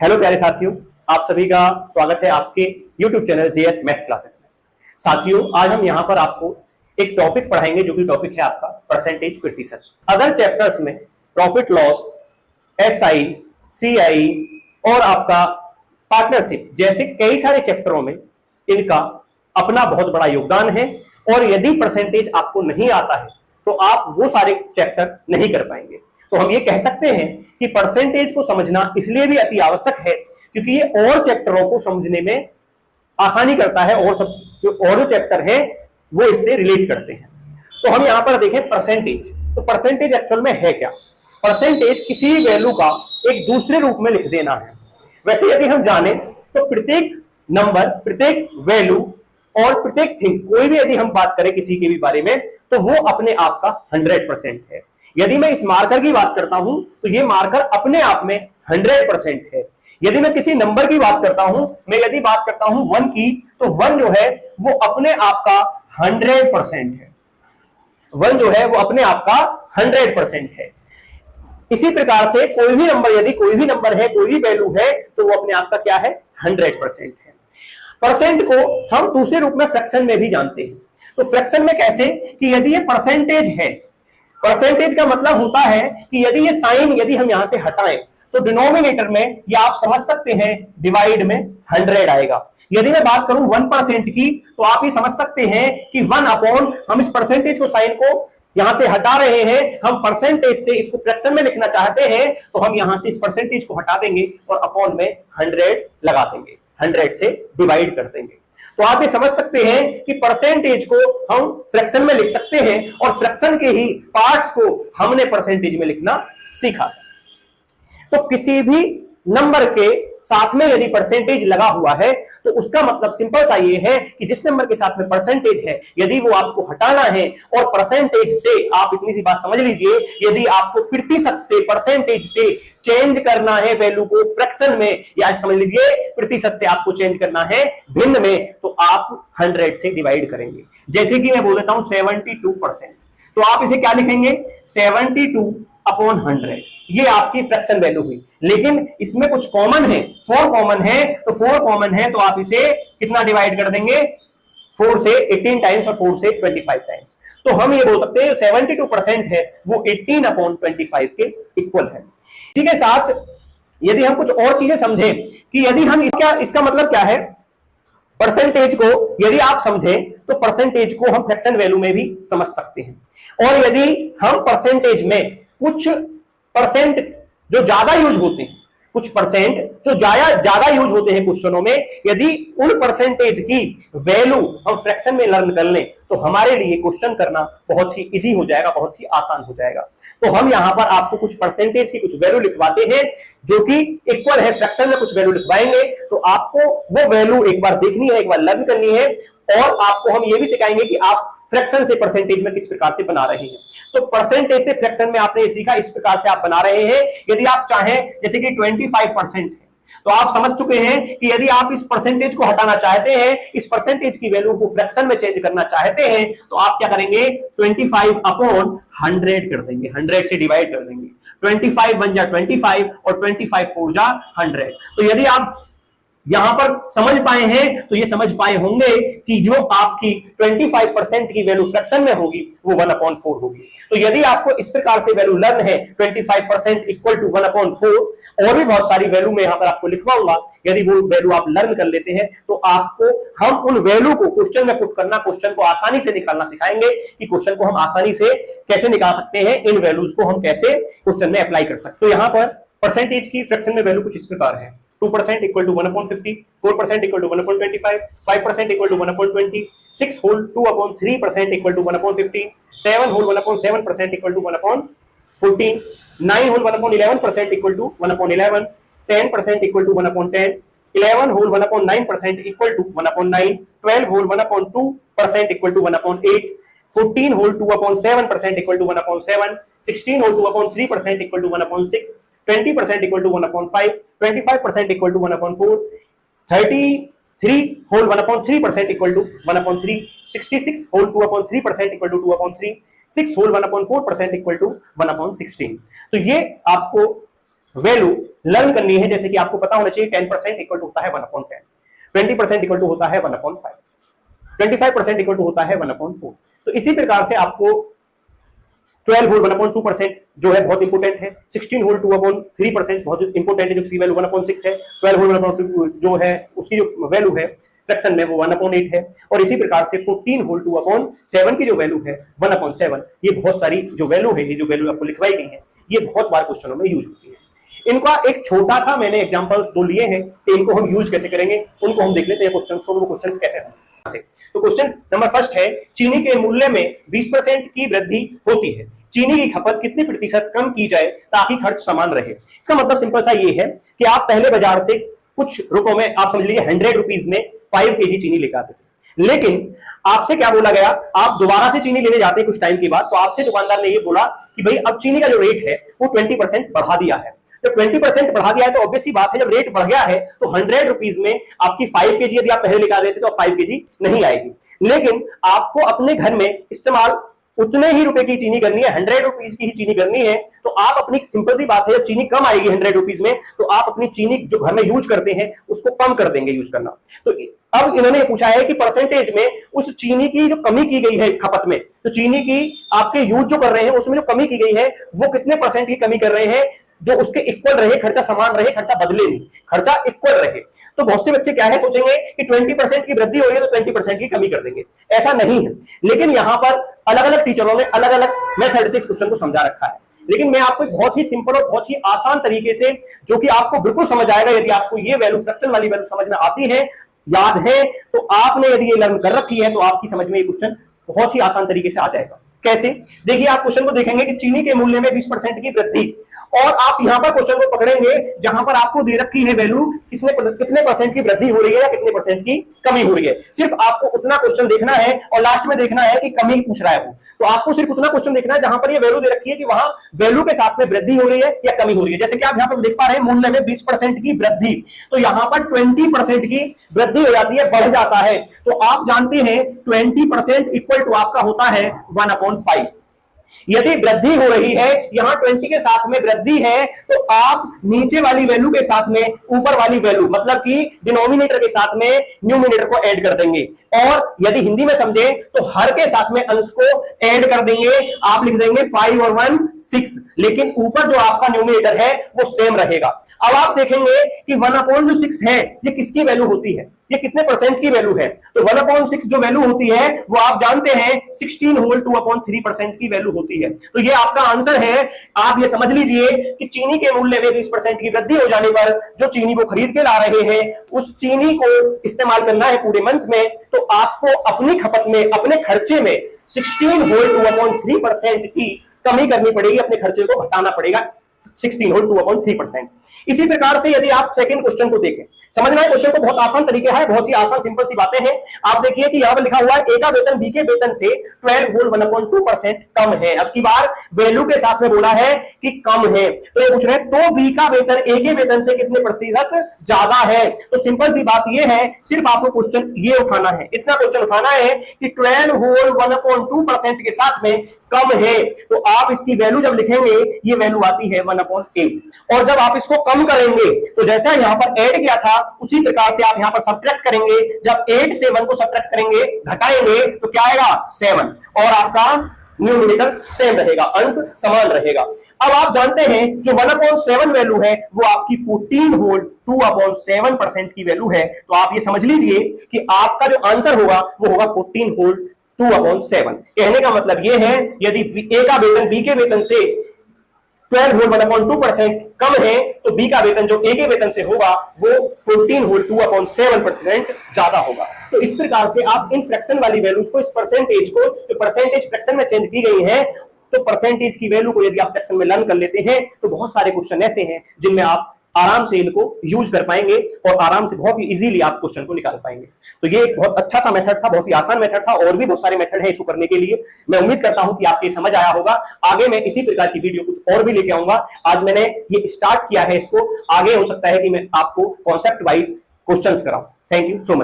Hello प्यारे साथियों, आप सभी का स्वागत है आपके YouTube channel JS math classes में। साथियों, आज हम यहाँ पर आपको एक टॉपिक पढ़ाएंगे जो कि टॉपिक है आपका परसेंटेज प्रतिशत। अदर चैप्टर्स में प्रॉफिट लॉस, एसआई, सीआई और आपका पार्टनरशिप जैसे कई सारे चैप्टरों में इनका अपना बहुत बड़ा योगदान है और यदि परसेंटेज आपको नहीं आता है तो आप वो सारे चैप्टर नहीं कर पाएंगे। तो हम ये कह सकते हैं कि परसेंटेज को समझना इसलिए भी अति आवश्यक है क्योंकि ये और चैप्टरों को समझने में आसानी करता है और सब जो चैप्टर है वो इससे रिलेट करते हैं। तो हम यहां पर देखें परसेंटेज। तो परसेंटेज एक्चुअल में है क्या? परसेंटेज किसी वैल्यू का एक दूसरे रूप में लिख देना है। वैसे यदि हम जाने तो प्रत्येक नंबर, प्रत्येक वैल्यू और प्रत्येक थिंग, कोई भी यदि हम बात करें किसी के भी बारे में तो वो अपने आप का 100% है। यदि मैं इस मार्कर की बात करता हूं तो ये मार्कर अपने आप में 100% है। यदि मैं किसी नंबर की बात करता हूं, मैं यदि बात करता हूं 1 की, तो 1 जो है वो अपने आप का 100% है। 1 जो है वो अपने आप का 100% है। इसी प्रकार से कोई भी नंबर, यदि कोई भी नंबर है, कोई भी वैल्यू है, तो वो अपने आप का क्या है? 100% है। परसेंट को हम दूसरे रूप में फ्रैक्शन में भी जानते हैं। तो फ्रैक्शन में कैसे? कि यदि ये परसेंटेज है, परसेंटेज का मतलब होता है कि यदि ये साइन यदि हम यहां से हटाएं तो डिनोमिनेटर में या आप समझ सकते हैं डिवाइड में 100 आएगा। यदि मैं बात करूं 1% की तो आप ये समझ सकते हैं कि 1 अपॉन, हम इस परसेंटेज को, साइन को यहां से हटा रहे हैं, हम परसेंटेज से इसको फ्रैक्शन में लिखना चाहते हैं तो हम यहां से इस परसेंटेज को हटा देंगे और अपॉन में 100 लगा देंगे, 100 से डिवाइड कर देंगे। तो आप ये समझ सकते हैं कि परसेंटेज को हम फ्रैक्शन में लिख सकते हैं और फ्रैक्शन के ही पार्ट्स को हमने परसेंटेज में लिखना सीखा। तो किसी भी नंबर के साथ में यदि परसेंटेज लगा हुआ है तो उसका मतलब सिंपल सा ये है कि जिस नंबर के साथ में परसेंटेज है यदि वो आपको हटाना है और परसेंटेज से, आप इतनी सी बात समझ लीजिए, यदि आपको प्रतिशत से, परसेंटेज से चेंज करना है वैल्यू को फ्रैक्शन में, या समझ लीजिए प्रतिशत से आपको चेंज करना है भिन्न में, तो आप 100 से डिवाइड करेंगे। जैसे कि मैं बोल देता हूं 72%, तो आप इसे क्या लिखेंगे? 72 अपॉन 100, ये आपकी फ्रैक्शन वैल्यू हुई। लेकिन इसमें कुछ कॉमन है, 4 कॉमन है, तो 4 कॉमन है तो आप इसे कितना डिवाइड कर देंगे? 4 से 18 टाइम्स और 4 से 25 टाइम्स। तो हम ये बोल सकते हैं 72% है वो 18 अपॉन 25 के इक्वल है। इसी के साथ यदि हम कुछ और चीजें समझें कि यदि हम इसका मतलब क्या है, परसेंटेज को यदि आप समझें तो परसेंटेज को हम फ्रैक्शन वैल्यू में भी समझ सकते हैं। और यदि हम परसेंटेज में कुछ परसेंट जो ज्यादा यूज होते हैं, कुछ परसेंट जो ज्यादा यूज होते हैं क्वेश्चनों में, यदि उन परसेंटेज की वैल्यू हम फ्रैक्शन में लर्न कर लें तो हमारे लिए क्वेश्चन करना बहुत ही इजी हो जाएगा, बहुत ही आसान हो जाएगा। तो हम यहां पर आपको कुछ परसेंटेज की कुछ वैल्यू लिखवाते हैं जो कि इक्वल है, फ्रैक्शन में कुछ वैल्यू लिखवाएंगे तो आपको वो वैल्यू एक बार देखनी है, एक बार लर्न करनी है, और आपको हम ये भी सिखाएंगे कि आप फ्रैक्शन से परसेंटेज में किस प्रकार से बना रहे हैं। तो परसेंटेज से फ्रैक्शन में आपने सीखा, इस प्रकार से आप बना रहे हैं। यदि आप चाहें, जैसे कि 25% है, तो आप समझ चुके हैं कि यदि आप इस परसेंटेज को हटाना चाहते हैं, इस परसेंटेज की वैल्यू को फ्रैक्शन में चेंज करना चाहते हैं, तो आप क्या करेंगे? 25 अपॉन 100 कर देंगे, 100 से डिवाइड कर देंगे। 25 1 जा 25 और 25 4 जा 100। तो यदि आप यहां पर समझ पाए हैं तो ये समझ पाए होंगे कि जो आपकी 25% की वैल्यू फ्रैक्शन में होगी वो 1/4 होगी। तो यदि आपको इस प्रकार से वैल्यू लर्न है 25% इक्वल टू 1/4, और भी बहुत सारी वैल्यू में यहां पर आपको लिखवाऊंगा, यदि वो वैल्यू आप लर्न कर लेते हैं तो आपको हम उन वैल्यू को क्वेश्चन में पुट करना, क्वेश्चन को आसानी से निकालना सिखाएंगे कि क्वेश्चन को हम आसानी से कैसे निकाल सकते हैं, इन वैल्यूज को हम कैसे क्वेश्चन में अप्लाई कर सकते हैं। तो यहां पर परसेंटेज की फ्रैक्शन में वैल्यू कुछ इस प्रकार है। 2% equal to 1/50, 4% equal to 1/25, 5% equal to 1/20, 6 whole 2/3% equal to 1/15, 7 whole 1/7% equal to 1/14, 9 whole 1/11% equal to 1/11, 10% equal to 1/10, 11 whole 1/9% equal to 1/9, 12 whole 1/2% equal to 1/8, 14 whole 2/7% equal to 1/7, 16 whole 2/3% equal to 1/6, 20% equal to 1/5, 25% equal to 1/4, 33 whole 1/3% equal to 1/3, 66 whole 2/3% equal to 2/3, 6 whole 1/4% equal to 1/16। तो ये आपको value learn करनी है, जैसे कि आपको पता होना चाहिए 10% इक्वल टू होता है 1/10, 20% इक्वल टू होता है 1/5, 25% इक्वल टू होता है 1/4। तो इसी प्रकार से आपको 12 होल 1/2% जो है बहुत इंपोर्टेंट है, 16 होल 2/3% बहुत इंपोर्टेंट है, जो सी वैल्यू 1/6 है, 12 होल 1/2 जो है उसकी जो वैल्यू है फ्रैक्शन में वो 1/8 है, और इसी प्रकार से 14 होल 2/7 की जो वैल्यू है 1/7। ये बहुत सारी जो वैल्यू है, ये जो वैल्यू आपको लिखवाई गई है, ये बहुत बार क्वेश्चनों में यूज होती है। इनका एक छोटा सा मैंने एग्जांपल्स दो लिए हैं कि इनको हम यूज कैसे करेंगे, उनको हम देख लेते हैं क्वेश्चंस को, वो क्वेश्चंस कैसे होंगे। तो क्वेश्चन नंबर फर्स्ट है, चीनी के मूल्य में 20% की वृद्धि होती है, चीनी की खपत कितने प्रतिशत कम की जाए ताकि खर्च समान रहे। इसका मतलब सिंपल सा ये है कि आप पहले बाजार से कुछ रुपयों में, आप समझ लीजिए 100 रुपीज में 5 kg चीनी लेकर आते थे, लेकिन आपसे क्या बोला गया, आप दोबारा से चीनी लेने जाते हैं कुछ टाइम के बाद, तो आपसे दुकानदार ने ये बोला कि भाई अब चीनी का जो रेट है वो 20% बढ़ा दिया है। तो 20% बढ़ा दिया है तो ऑब्वियसली बात है, जब रेट बढ़ गया है तो 100 रुपीज में आपकी 5 kg यदि आप पहले लेकर आ रहे थे तो 5 kg नहीं आएगी, लेकिन आपको अपने घर में इस्तेमाल उतने ही रुपए की चीनी करनी है, 100 रुपीज की ही चीनी करनी है, तो आप अपनी, सिंपल सी बात है, जब चीनी कम आएगी 100 रुपीज में, तो आप अपनी चीनी जो घर में यूज करते हैं उसको कम कर देंगे यूज करना। तो अब इन्होंने पूछा है कि परसेंटेज में उस चीनी की जो कमी की गई है खपत में, तो चीनी की आपके यूज जो कर रहे हैं उसमें जो कमी की गई है वो कितने % की कमी कर रहे हैं, जो उसके इक्वल रहे, खर्चा समान रहे, खर्चा बदले नहीं, खर्चा इक्वल रहे। तो बहुत से बच्चे क्या है सोचेंगे कि 20% की वृद्धि हो रही है तो 20% की कमी कर देंगे, ऐसा नहीं है। लेकिन यहां पर अलग अलग टीचरों ने अलग अलग मेथड से इस क्वेश्चन को समझा रखा है, लेकिन मैं आपको बहुत ही सिंपल और बहुत ही आसान तरीके से, जो कि आपको बिल्कुल समझ आएगा यदि आपको ये वैल्यू, फ्रैक्शन वाली वैल्यू समझ में आती है, याद है, तो आपने यदि ये लर्न कर रखी है तो आपकी समझ में ये क्वेश्चन बहुत ही आसान तरीके से आ जाएगा। कैसे? देखिए, आप क्वेश्चन को देखेंगे कि चीनी के मूल्य में 20% की वृद्धि, और आप यहां पर क्वेश्चन को पकड़ेंगे जहां पर आपको दे रखी है वैल्यू कितने % की वृद्धि हो रही है या कितने % की कमी हो रही है। सिर्फ आपको उतना क्वेश्चन देखना है और लास्ट में देखना है कि कमी पूछ रहा है वो, तो आपको सिर्फ उतना क्वेश्चन देखना है जहां पर ये वैल्यू दे रखी है कि वहां वैल्यू के साथ में वृद्धि हो रही है या कमी हो रही है। जैसे कि आप यहां पर देख पा रहे हैं मूल्य में 20% की वृद्धि, तो यहां पर 20% की वृद्धि हो जाती है, बढ़ जाता है। तो आप जानते हैं 20% इक्वल टू आपका होता है 1/5। यदि वृद्धि हो रही है, यहां 20 के साथ में वृद्धि है, तो आप नीचे वाली वैल्यू के साथ में ऊपर वाली वैल्यू, मतलब कि डिनोमिनेटर के साथ में न्यूमिनेटर को ऐड कर देंगे, और यदि हिंदी में समझे तो हर के साथ में अंश को ऐड कर देंगे। आप लिख देंगे 5 और 1 6, लेकिन ऊपर जो आपका न्यूमिनेटर है वो सेम रहेगा। अब आप देखेंगे कि 1/6 है, ये किसकी वैल्यू होती है, ये कितने % की वैल्यू है। तो 1/6 जो वैल्यू होती है वो आप जानते हैं 16 होल 2/3% की वैल्यू होती है। तो ये आपका आंसर है। आप ये समझ लीजिए कि चीनी के मूल्य में 20% की वृद्धि हो जाने पर जो चीनी वो खरीद के ला रहे हैं, उस चीनी को इस्तेमाल करना है पूरे मंथ में, तो आपको अपनी खपत में, अपने खर्चे में 16 होल 2/3% की कमी करनी पड़ेगी, अपने खर्चे को घटाना पड़ेगा 16 होल 2/3%। इसी प्रकार से यदि आप सेकंड क्वेश्चन को देखें, समझना है क्वेश्चन को, बहुत आसान तरीके है, बहुत ही आसान सिंपल सी बातें हैं। आप देखिए कि यहां पर लिखा हुआ है ए का वेतन बी के वेतन से 12 होल 1/2% कम है। अब की बार वैल्यू के साथ में बोला है कि कम है, तो ये पूछ रहे हैं तो बी का वेतन ए के वेतन से कितने % ज्यादा है। तो सिंपल सी बात ये है, सिर्फ आपको क्वेश्चन ये उठाना है, इतना क्वेश्चन उठाना है कि 12 होल 1/2% के साथ में कम है, तो आप इसकी वैल्यू जब लिखेंगे ये वैल्यू आती है 1/8, और जब आप इसको कम करेंगे तो जैसा यहां पर ऐड किया था उसी प्रकार से आप यहां पर सब्ट्रैक्ट करेंगे। जब 8 से 1 को सब्ट्रैक्ट करेंगे, घटाएंगे, तो क्या आएगा 7, और आपका न्यूमिनेटर सेम रहेगा, अंश समान रहेगा। अब आप जानते हैं जो 1/7 वैल्यू है वो आपकी 14 होल 2/7% की वैल्यू है। तो आप ये समझ लीजिए कि आपका जो आंसर होगा वो होगा 14 होल 2/7। कहने का मतलब यह है, यदि ए का वेतन बी के वेतन से 12 होल 1/2% कम है, तो बी का वेतन जो ए के वेतन से होगा वो 14 होल 2/7% ज्यादा होगा। तो इस प्रकार से आप इन फ्रैक्शन वाली वैल्यूज को, इस परसेंटेज को, जो परसेंटेज फ्रैक्शन में चेंज की गई है, तो परसेंटेज की वैल्यू को यदि आप फ्रैक्शन में लर्न कर लेते हैं तो बहुत सारे क्वेश्चन ऐसे हैं जिनमें आप आराम से इनको यूज कर पाएंगे और आराम से बहुत ही इजीली आप क्वेश्चन को निकाल पाएंगे। तो ये एक बहुत अच्छा सा मेथड था, बहुत ही आसान मेथड था, और भी बहुत सारे मेथड है इसको करने के लिए। मैं उम्मीद करता हूं कि आपके समझ आया होगा। आगे मैं इसी प्रकार की वीडियो कुछ और भी लेके आऊंगा। आज मैंने ये स्टार्ट किया है, इसको आगे हो सकता है कि मैं आपको कॉन्सेप्ट वाइज क्वेश्चंस कराऊं। Thank you so much.